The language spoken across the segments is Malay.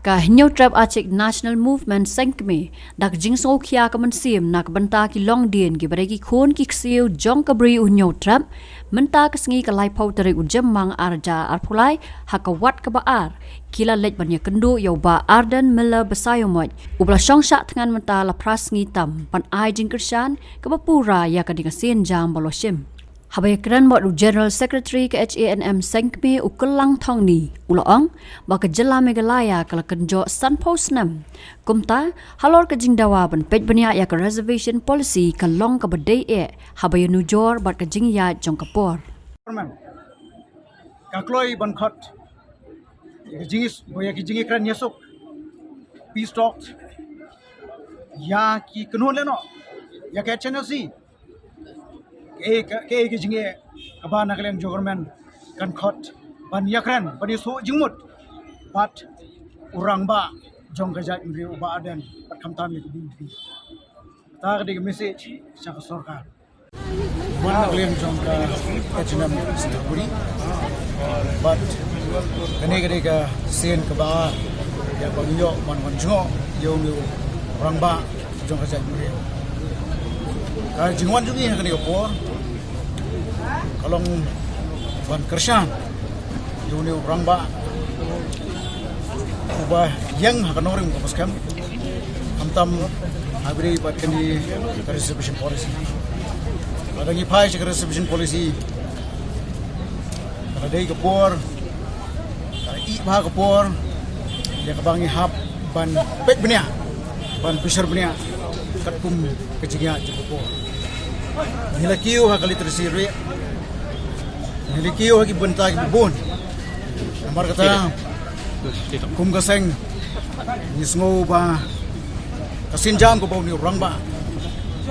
Ka hinyo trap achik national movement sengkme dak jingso khia ka mansim nak banta ki long dien ki bare ki khon ki ksiu jong ka bri unyo trap menta ka sngi ka lai phau tare ujam mang arja arphulai hakawat ka baar kila lej banya kendu yo ba ardan mela besayomoj ubla shongsha tngan menta la prasngi tam pan ai jingkershan ka bapura ya ka dingasin jam boloshim Habai kran mod General Secretary ke HANM Sengkme ukelang thong ni uloong ba ke jela Meghalaya kala kenjo Sun Post nam kumta halor ke jingdawa ban pej bania ya ke reservation policy ka long ka bedai habai nu jor bat ke jingya jong kapor ka kloi ban khat ke jingis boya ki jingi kran yesuk peace talks ya ki knun leno ya ke channel si ke jinge aba naklem government kan khot ban yakran ban su jingmut bat urang ba jong gajat mri uba aden pat khamtam ni bin ta ga message sa sarkar ban naklem jong ka kachinam staburi bat kane ga sen ka ba ya bang yo man jo yo mi urang ba jong gajat mri ka jingwan jugi kane ko kalong ban kershan yuni orang ba ubah yang hakanoring ko paskam hamtam agri bat kani reservation policy adangi phai se reservation policy kadai ko por i ba ko por ya kabangi hap ban pet benia ban besar benia katkum kejingya cukup Nilakio hakali tersiri Nilakio haki benta ki bubun Namar kata kum kaseng Nisngo ba Kasinjam ko ba ni orang ba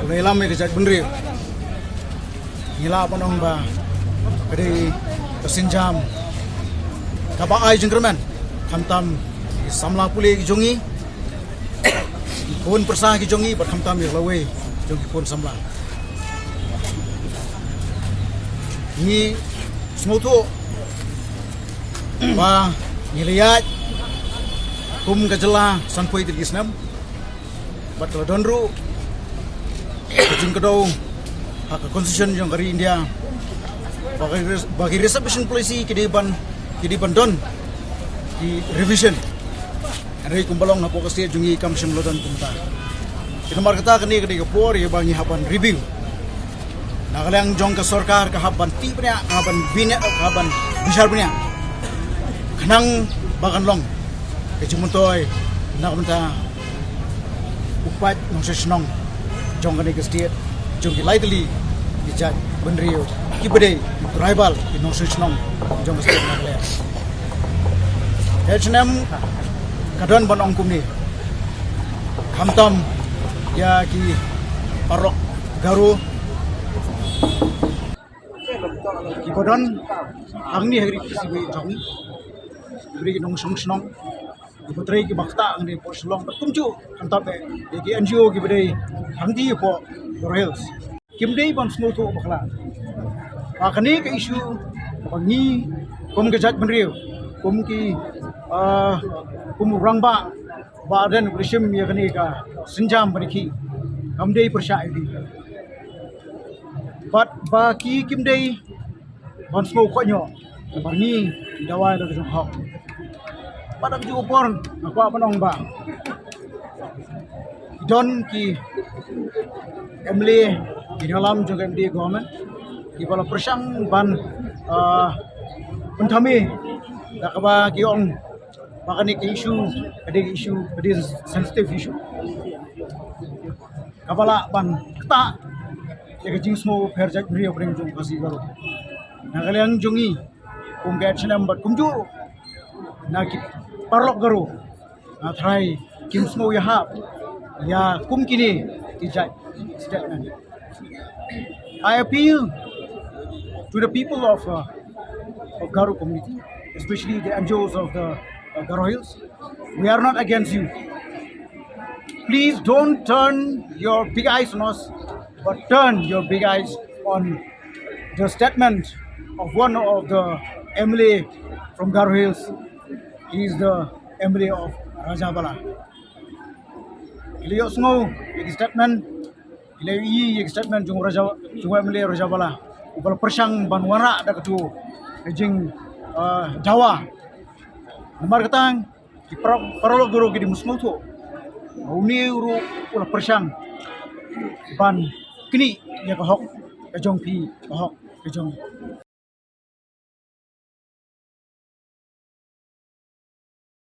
Kulay lam ke jat benri Nila panong ba Kadi kasinjam Kaba ay jengkerman Kamtam Samla puli ki jongi Kun persah ki jongi Bat kamtam lawe Jongi kun samla Ni semutu ba niliyat kum kajela sanpoi tirgisnam bat donru kajing kedau hak constitution yang dari India bagi reservation policy kidi bandon di revision hari kumbalong na fokus dia jungi kam semlodan kumta kita markata kini kapor ya bangi haban review Nagalang jong ka sarkar ka haban ti pnya haban bina haban bisar pnya kanang bagan long ke jumuntoy nakamta upat nong sesnong jong ka ni state jong ki lightly dijat benrio kibede tribal nong sesnong jong ka state nagalang H&M kadon bon ongkum ni kamtam ya ki parok garu Kibodon ang ni hari kisibi jongi beri nong song diputrai ki bakta ang ni poslong patumju kantape ki NGO ki beri ang di po Royals kimdei ban smoto bakla akani ka issue pangi kum gajat benriu kum ki kum rangba badan brishim ya kani ka sinjam bariki kamdei persya idi But baki kimdei bansmo konyo barni dawai la jong hok padam ju por apa panong ba don ki emle di dalam juga MD government ki bala persang ban penthami dakaba ki ong makani ki issue ada sensitive issue kabala ban kta Jaga jingsmo perjak beri opering jong kasih baru. Nagalang jongi kum get senam bat kumju. Nakit parlok garu. Try kimsmo ya kum kini tijat statement. I appeal to the people of Garo community, especially the NGOs of the Garo Hills. We are not against you. Please don't turn your big eyes on us. But turn your big eyes on the statement of one of the MLA from Garo Hills. He is the MLA of Raja Bala. Iliyok sungau yek statement iliyok yek statement jung Emily Raja Bala. Ubal persang banwara da ketu jing Jawa. Nomor ketang di parolo guru di musmau tu. Uni uru ulah persang ban kini ya kahok kajong pi kahok kajong